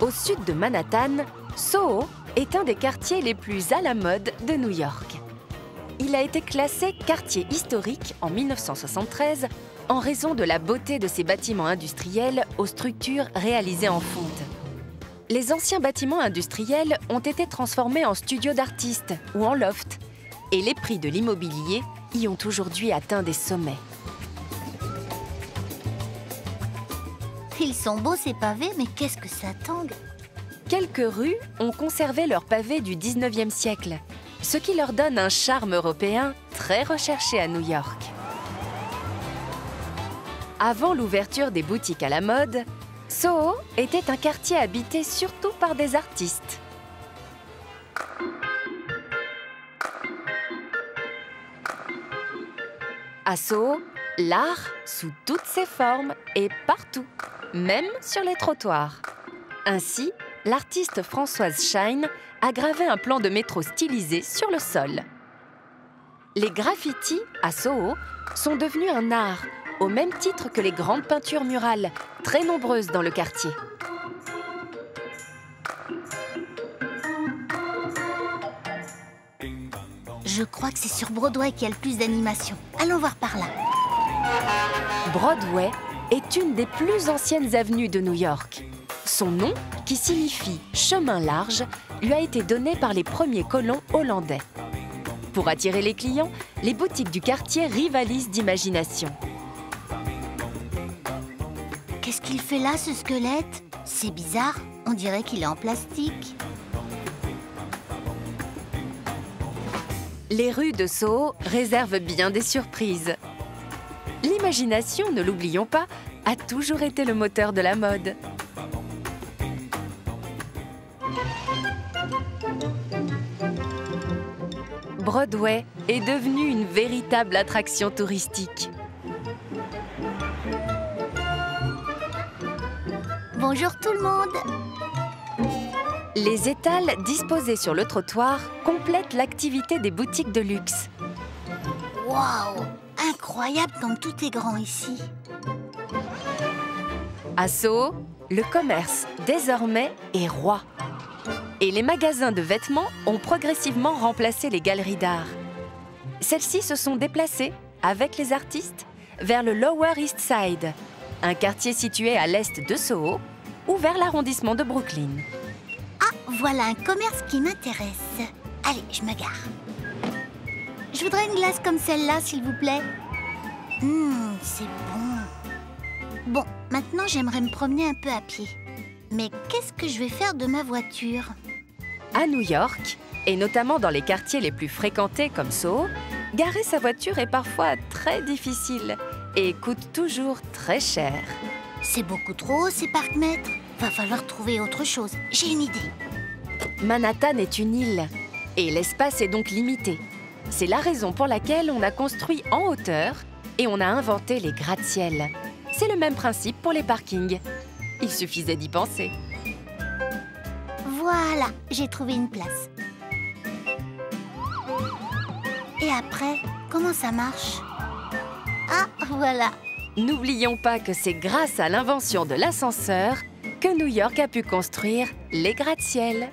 Au sud de Manhattan, Soho est un des quartiers les plus à la mode de New York. Il a été classé quartier historique en 1973 en raison de la beauté de ses bâtiments industriels aux structures réalisées en fonte. Les anciens bâtiments industriels ont été transformés en studios d'artistes ou en lofts, et les prix de l'immobilier y ont aujourd'hui atteint des sommets. Ils sont beaux ces pavés, mais qu'est-ce que ça tangue! Quelques rues ont conservé leurs pavés du 19e siècle, ce qui leur donne un charme européen très recherché à New York. Avant l'ouverture des boutiques à la mode, Soho était un quartier habité surtout par des artistes. À Soho, l'art, sous toutes ses formes, est partout, même sur les trottoirs. Ainsi, l'artiste Françoise Shine a gravé un plan de métro stylisé sur le sol. Les graffitis à Soho sont devenus un art, au même titre que les grandes peintures murales, très nombreuses dans le quartier. Je crois que c'est sur Broadway qu'il y a le plus d'animation. Allons voir par là. Broadway est une des plus anciennes avenues de New York. Son nom, qui signifie « chemin large », lui a été donné par les premiers colons hollandais. Pour attirer les clients, les boutiques du quartier rivalisent d'imagination. Qu'est-ce qu'il fait là, ce squelette? C'est bizarre, on dirait qu'il est en plastique. Les rues de Soho réservent bien des surprises. L'imagination, ne l'oublions pas, a toujours été le moteur de la mode. Broadway est devenu une véritable attraction touristique. Bonjour tout le monde! Les étals disposés sur le trottoir complètent l'activité des boutiques de luxe. Waouh! Incroyable comme tout est grand ici. À Soho, le commerce, désormais, est roi. Et les magasins de vêtements ont progressivement remplacé les galeries d'art. Celles-ci se sont déplacées, avec les artistes, vers le Lower East Side, un quartier situé à l'est de Soho, ou vers l'arrondissement de Brooklyn. Ah, voilà un commerce qui m'intéresse. Allez, je me gare. Je voudrais une glace comme celle-là, s'il vous plaît. C'est bon. Bon, maintenant j'aimerais me promener un peu à pied. Mais qu'est-ce que je vais faire de ma voiture? À New York, et notamment dans les quartiers les plus fréquentés comme Soho, garer sa voiture est parfois très difficile et coûte toujours très cher. C'est beaucoup trop haut, ces parcs-mètres. Va falloir trouver autre chose. J'ai une idée. Manhattan est une île, et l'espace est donc limité. C'est la raison pour laquelle on a construit en hauteur et on a inventé les gratte-ciel. C'est le même principe pour les parkings. Il suffisait d'y penser. Voilà, j'ai trouvé une place. Et après, comment ça marche? Ah, voilà. N'oublions pas que c'est grâce à l'invention de l'ascenseur que New York a pu construire les gratte-ciel.